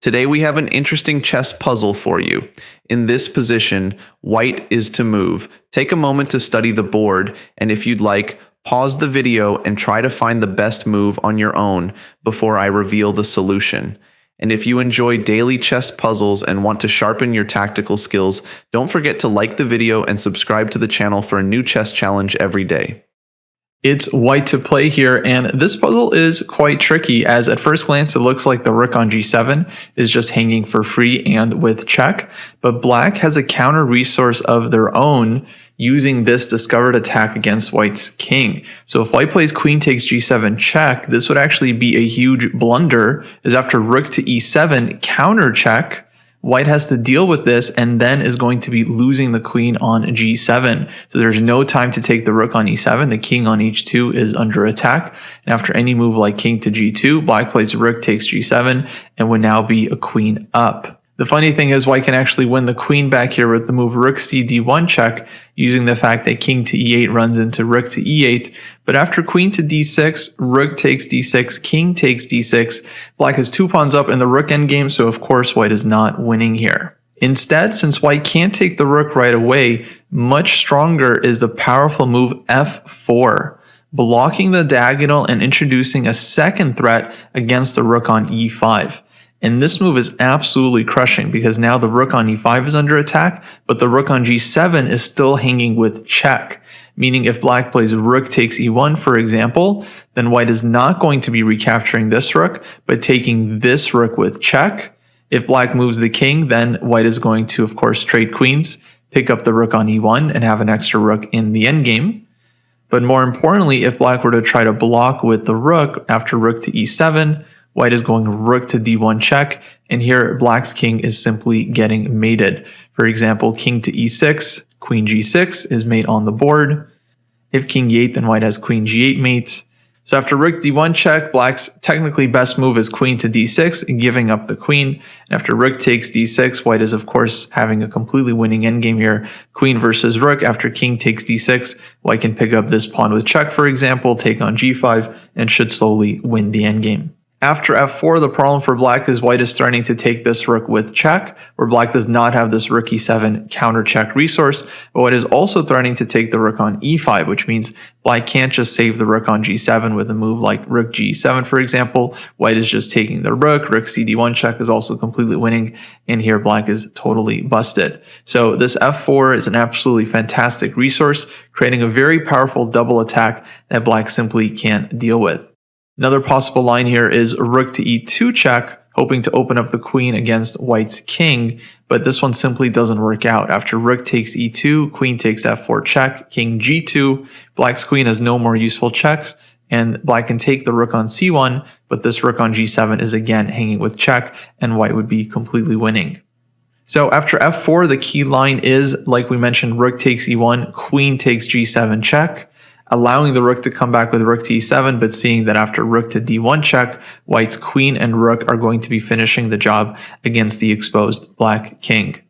Today we have an interesting chess puzzle for you. In this position, white is to move. Take a moment to study the board, and if you'd like, pause the video and try to find the best move on your own before I reveal the solution. And if you enjoy daily chess puzzles and want to sharpen your tactical skills, don't forget to like the video and subscribe to the channel for a new chess challenge every day. It's white to play here, and this puzzle is quite tricky, as at first glance it looks like the rook on g7 is just hanging for free and with check, but black has a counter resource of their own using this discovered attack against white's king. So if white plays queen takes g7 check, this would actually be a huge blunder, as after rook to e7 counter check, white has to deal with this and then is going to be losing the queen on g7. So there's no time to take the rook on e7. The king on h2 is under attack. And after any move like king to g2, black plays rook takes g7 and would now be a queen up. The funny thing is white can actually win the queen back here with the move rook c d1 check, using the fact that king to e8 runs into rook to e8. But after queen to d6, rook takes d6, king takes d6, black has 2 pawns up in the rook endgame, so of course white is not winning here. Instead, since white can't take the rook right away, much stronger is the powerful move f4, blocking the diagonal and introducing a second threat against the rook on e5. And this move is absolutely crushing, because now the rook on e5 is under attack, but the rook on g7 is still hanging with check. Meaning if black plays rook takes e1, for example, then white is not going to be recapturing this rook, but taking this rook with check. If black moves the king, then white is going to, of course, trade queens, pick up the rook on e1, and have an extra rook in the endgame. But more importantly, if black were to try to block with the rook after rook to e7, white is going rook to d1 check, and here black's king is simply getting mated. For example, king to e6, queen g6 is mate on the board. If king e8, then white has queen g8 mate. So after rook d1 check, black's technically best move is queen to d6, giving up the queen. And after rook takes d6, white is of course having a completely winning endgame here. Queen versus rook. After king takes d6, white can pick up this pawn with check, for example, take on g5, and should slowly win the endgame. After f4, the problem for black is white is starting to take this rook with check, where black does not have this rook e7 counter check resource, but white is also threatening to take the rook on e5, which means black can't just save the rook on g7 with a move like rook g7, for example. White is just taking the rook cd1 check is also completely winning, and here black is totally busted. So this f4 is an absolutely fantastic resource, creating a very powerful double attack that black simply can't deal with. Another possible line here is rook to e2 check, hoping to open up the queen against white's king, but this one simply doesn't work out. After rook takes e2, queen takes f4 check, king g2, black's queen has no more useful checks, and black can take the rook on c1, but this rook on g7 is again hanging with check, and white would be completely winning. So after f4, the key line is, like we mentioned, rook takes e1, queen takes g7 check, allowing the rook to come back with rook to e7, but seeing that after rook to d1 check, white's queen and rook are going to be finishing the job against the exposed black king.